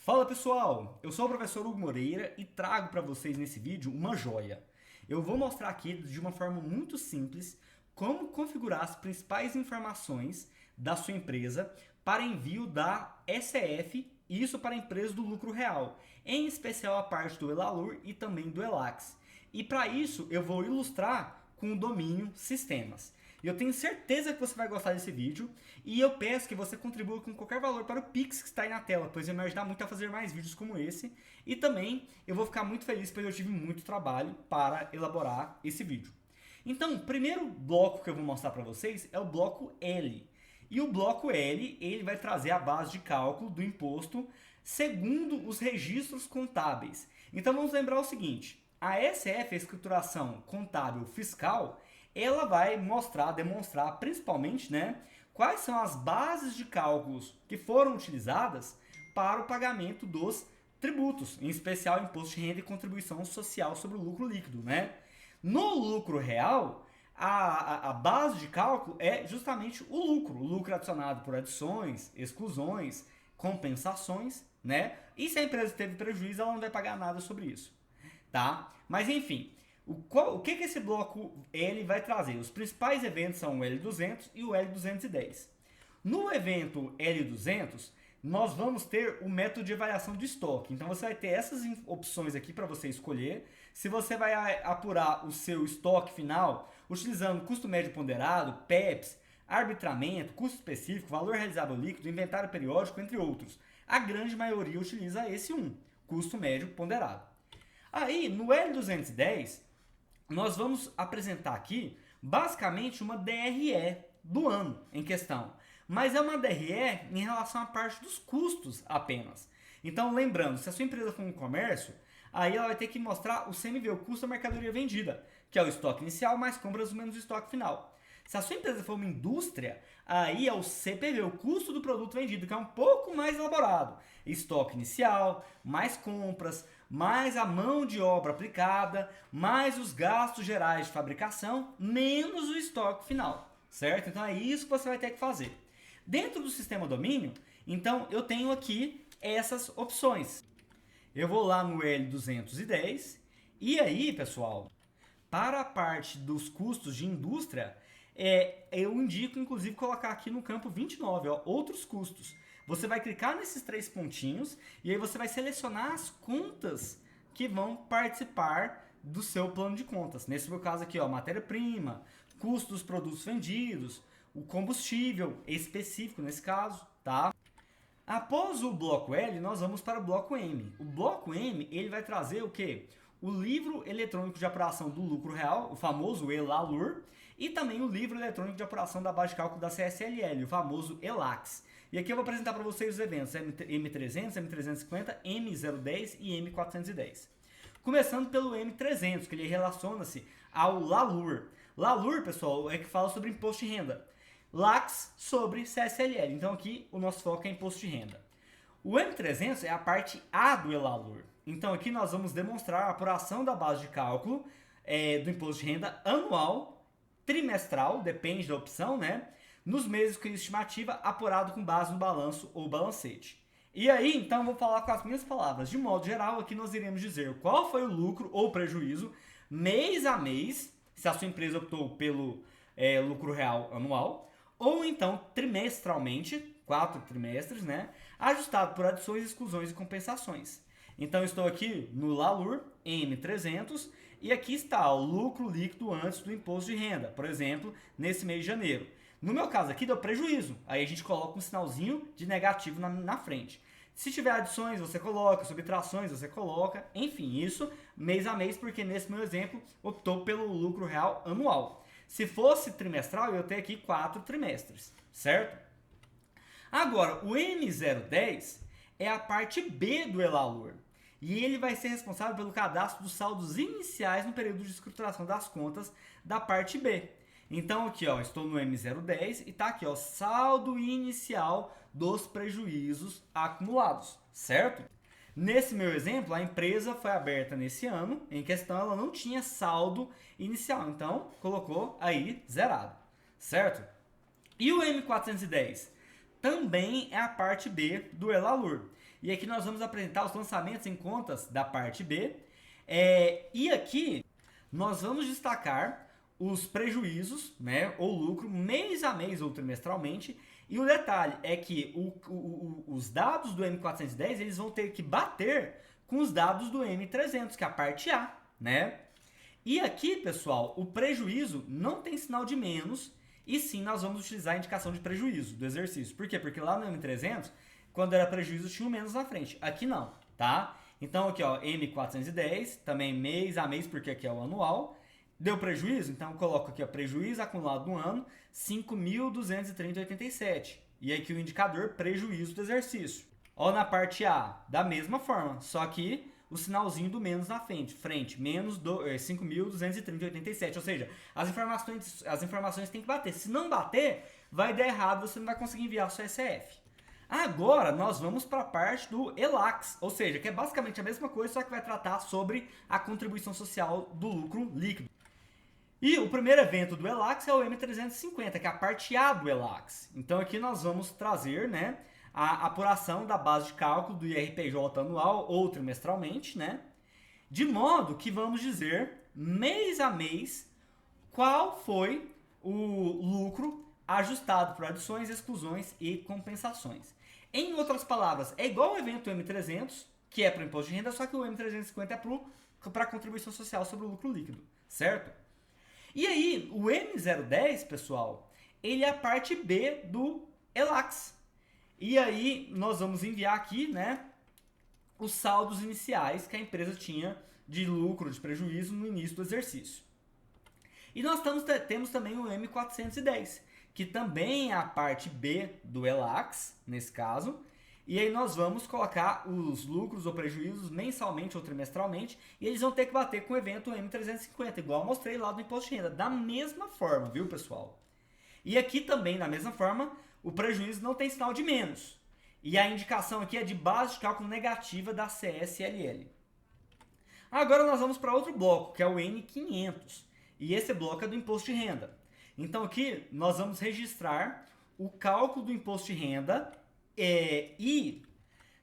Fala pessoal, eu sou o professor Hugo Moreira e trago para vocês nesse vídeo uma joia. Eu vou mostrar aqui de uma forma muito simples como configurar as principais informações da sua empresa para envio da SF, isso para empresas do lucro real, em especial a parte do Elalur e também do Elax. E para isso eu vou ilustrar com o domínio sistemas. E eu tenho certeza que você vai gostar desse vídeo e eu peço que você contribua com qualquer valor para o Pix que está aí na tela, pois vai me ajudar muito a fazer mais vídeos como esse. E também eu vou ficar muito feliz, pois eu tive muito trabalho para elaborar esse vídeo. Então, o primeiro bloco que eu vou mostrar para vocês é o bloco L. E o bloco L, ele vai trazer a base de cálculo do imposto segundo os registros contábeis. Então vamos lembrar o seguinte, a SF, a escrituração contábil fiscal, ela vai demonstrar principalmente, quais são as bases de cálculos que foram utilizadas para o pagamento dos tributos, em especial imposto de renda e contribuição social sobre o lucro líquido, No lucro real, a base de cálculo é justamente o lucro adicionado por adições, exclusões, compensações, E se a empresa teve prejuízo, ela não vai pagar nada sobre isso, tá? Mas enfim, o que esse bloco L vai trazer? Os principais eventos são o L200 e o L210. No evento L200, nós vamos ter o método de avaliação do estoque. Então você vai ter essas opções aqui para você escolher. Se você vai apurar o seu estoque final utilizando custo médio ponderado, PEPs, arbitramento, custo específico, valor realizável líquido, inventário periódico, entre outros. A grande maioria utiliza esse custo médio ponderado. Aí, no L210, nós vamos apresentar aqui, basicamente, uma DRE do ano em questão. Mas é uma DRE em relação à parte dos custos apenas. Então, lembrando, se a sua empresa for um comércio, aí ela vai ter que mostrar o CMV, o custo da mercadoria vendida, que é o estoque inicial mais compras menos o estoque final. Se a sua empresa for uma indústria, aí é o CPV, o custo do produto vendido, que é um pouco mais elaborado. Estoque inicial, mais compras, mais a mão de obra aplicada, mais os gastos gerais de fabricação, menos o estoque final, certo? Então é isso que você vai ter que fazer. Dentro do sistema domínio, então eu tenho aqui essas opções. Eu vou lá no L210 e aí, pessoal, para a parte dos custos de indústria, eu indico, inclusive, colocar aqui no campo 29, outros custos. Você vai clicar nesses três pontinhos e aí você vai selecionar as contas que vão participar do seu plano de contas. Nesse meu caso aqui, matéria-prima, custo dos produtos vendidos, o combustível específico nesse caso, tá? Após o bloco L, nós vamos para o bloco M. O bloco M, ele vai trazer o quê? O livro eletrônico de apuração do lucro real, o famoso ELALUR, e também o livro eletrônico de apuração da base de cálculo da CSLL, o famoso ELAX. E aqui eu vou apresentar para vocês os eventos M300, M350, M010 e M410. Começando pelo M300, que ele relaciona-se ao LALUR. LALUR, pessoal, é que fala sobre imposto de renda. LAX sobre CSLL. Então aqui o nosso foco é imposto de renda. O M300 é a parte A do ELALUR. Então aqui nós vamos demonstrar a apuração da base de cálculo do imposto de renda anual, trimestral, depende da opção, nos meses com estimativa apurado com base no balanço ou balancete. E aí, então, eu vou falar com as minhas palavras. De modo geral, aqui nós iremos dizer qual foi o lucro ou prejuízo mês a mês, se a sua empresa optou pelo lucro real anual, ou então trimestralmente, 4 trimestres, ajustado por adições, exclusões e compensações. Então, estou aqui no LALUR M300 e aqui está o lucro líquido antes do imposto de renda, por exemplo, nesse mês de janeiro. No meu caso aqui deu prejuízo, aí a gente coloca um sinalzinho de negativo na frente. Se tiver adições, você coloca, subtrações, você coloca, enfim, isso mês a mês, porque nesse meu exemplo optou pelo lucro real anual. Se fosse trimestral, eu ia ter aqui 4 trimestres, certo? Agora, o M010 é a parte B do ELALUR. E ele vai ser responsável pelo cadastro dos saldos iniciais no período de escrituração das contas da parte B. Então aqui, estou no M010 e está aqui, saldo inicial dos prejuízos acumulados, certo? Nesse meu exemplo, a empresa foi aberta nesse ano, em questão ela não tinha saldo inicial, então colocou aí zerado, certo? E o M410? também é a parte B do Elalur. E aqui nós vamos apresentar os lançamentos em contas da parte B. E aqui nós vamos destacar os prejuízos, né, ou lucro, mês a mês ou trimestralmente. E o detalhe é que os dados do M410 eles vão ter que bater com os dados do M300, que é a parte A, né? E aqui, pessoal, o prejuízo não tem sinal de menos, e sim nós vamos utilizar a indicação de prejuízo do exercício. Por quê? Porque lá no M300, quando era prejuízo, tinha um menos na frente. Aqui não, tá? Então aqui, ó, M410, também mês a mês, porque aqui é o anual. Deu prejuízo? Então eu coloco aqui, ó, prejuízo acumulado no ano, 5.230,87. E aqui o indicador prejuízo do exercício. Ó, na parte A, da mesma forma, só que o sinalzinho do menos na frente, menos 5.230,87. Ou seja, as informações têm que bater. Se não bater, vai dar errado, você não vai conseguir enviar o seu SF. Agora, nós vamos para a parte do ELAX, ou seja, que é basicamente a mesma coisa, só que vai tratar sobre a contribuição social do lucro líquido. E o primeiro evento do ELAX é o M350, que é a parte A do ELAX. Então aqui nós vamos trazer, né, a apuração da base de cálculo do IRPJ anual ou trimestralmente, né, de modo que vamos dizer, mês a mês, qual foi o lucro ajustado por adições, exclusões e compensações. Em outras palavras, é igual ao evento M300, que é para o imposto de renda, só que o M350 é para a contribuição social sobre o lucro líquido, certo? E aí, o M010, pessoal, ele é a parte B do ELAX. E aí, nós vamos enviar aqui, né, os saldos iniciais que a empresa tinha de lucro, de prejuízo no início do exercício. E nós temos também o M410, que também é a parte B do ELAX, nesse caso. E aí nós vamos colocar os lucros ou prejuízos mensalmente ou trimestralmente, e eles vão ter que bater com o evento M350, igual eu mostrei lá do imposto de renda, da mesma forma, viu, pessoal? E aqui também, da mesma forma, o prejuízo não tem sinal de menos. E a indicação aqui é de base de cálculo negativa da CSLL. Agora nós vamos para outro bloco, que é o N500. E esse bloco é do imposto de renda. Então aqui nós vamos registrar o cálculo do imposto de renda e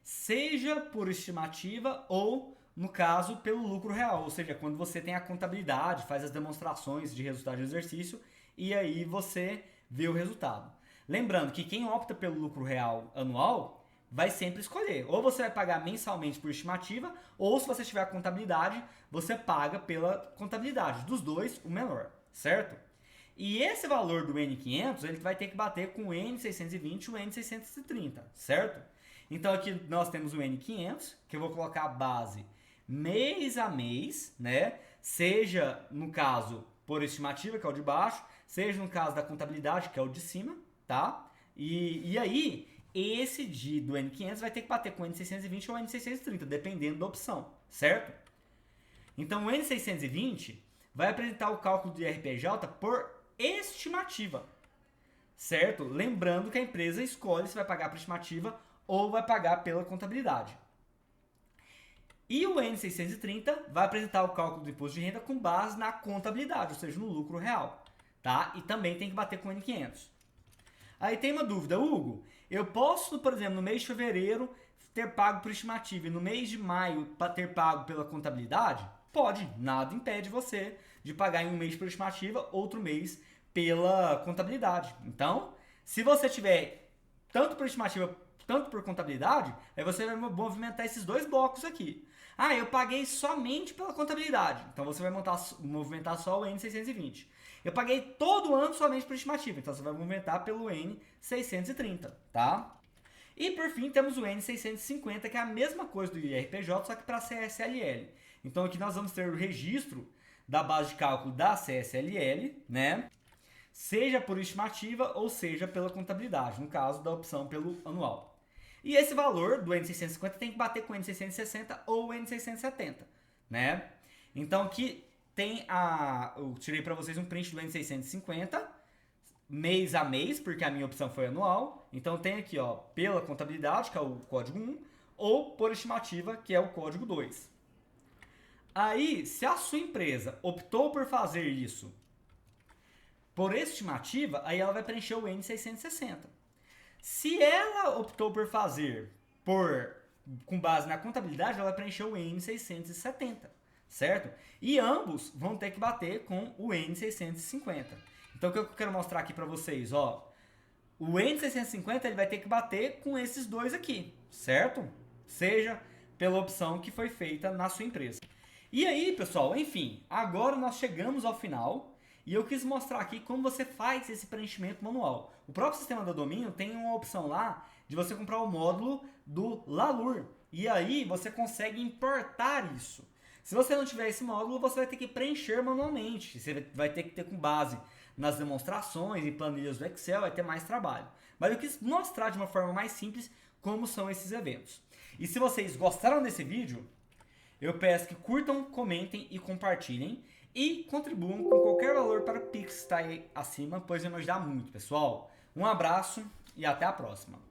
seja por estimativa ou, no caso, pelo lucro real. Ou seja, quando você tem a contabilidade, faz as demonstrações de resultado de exercício e aí você vê o resultado. Lembrando que quem opta pelo lucro real anual vai sempre escolher. Ou você vai pagar mensalmente por estimativa, ou se você tiver a contabilidade, você paga pela contabilidade. Dos dois, o menor, certo? E esse valor do N500, ele vai ter que bater com o N620 e o N630, certo? Então aqui nós temos o N500, que eu vou colocar a base mês a mês, né? Seja, no caso, por estimativa, que é o de baixo, seja no caso da contabilidade, que é o de cima, tá? E aí, esse do N500 vai ter que bater com o N620 ou o N630, dependendo da opção, certo? Então o N620 vai apresentar o cálculo do IRPJ por estimativa, certo? Lembrando que a empresa escolhe se vai pagar por estimativa ou vai pagar pela contabilidade. E o N630 vai apresentar o cálculo do imposto de renda com base na contabilidade, ou seja, no lucro real, tá? E também tem que bater com o N500. Aí tem uma dúvida, Hugo, eu posso, por exemplo, no mês de fevereiro ter pago por estimativa e no mês de maio ter pago pela contabilidade? Pode, nada impede você de pagar em um mês por estimativa, outro mês pela contabilidade. Então, se você tiver tanto por estimativa, tanto por contabilidade, aí você vai movimentar esses dois blocos aqui. Ah, eu paguei somente pela contabilidade. Então você vai movimentar só o N620. Eu paguei todo ano somente por estimativa. Então você vai movimentar pelo N630, tá? E por fim temos o N650, que é a mesma coisa do IRPJ, só que para CSLL. Então aqui nós vamos ter o registro da base de cálculo da CSLL, né? Seja por estimativa ou seja pela contabilidade, no caso da opção pelo anual. E esse valor do N650 tem que bater com o N660 ou o N670, né? Então aqui tem eu tirei para vocês um print do N650, mês a mês, porque a minha opção foi anual. Então tem aqui, ó, pela contabilidade, que é o código 1, ou por estimativa, que é o código 2. Aí, se a sua empresa optou por fazer isso por estimativa, aí ela vai preencher o N660. Se ela optou por fazer com base na contabilidade, ela vai preencher o N670, certo? E ambos vão ter que bater com o N650. Então o que eu quero mostrar aqui para vocês, ó, o N650 ele vai ter que bater com esses dois aqui, certo? Seja pela opção que foi feita na sua empresa. E aí, pessoal, enfim, agora nós chegamos ao final e eu quis mostrar aqui como você faz esse preenchimento manual. O próprio sistema do domínio tem uma opção lá de você comprar o módulo do Lalur e aí você consegue importar isso. Se você não tiver esse módulo, você vai ter que preencher manualmente. Você vai ter que ter com base nas demonstrações e planilhas do Excel, vai ter mais trabalho. Mas eu quis mostrar de uma forma mais simples como são esses eventos. E se vocês gostaram desse vídeo, eu peço que curtam, comentem e compartilhem e contribuam com qualquer valor para o Pix que está aí acima, pois vai me ajudar muito, pessoal. Um abraço e até a próxima.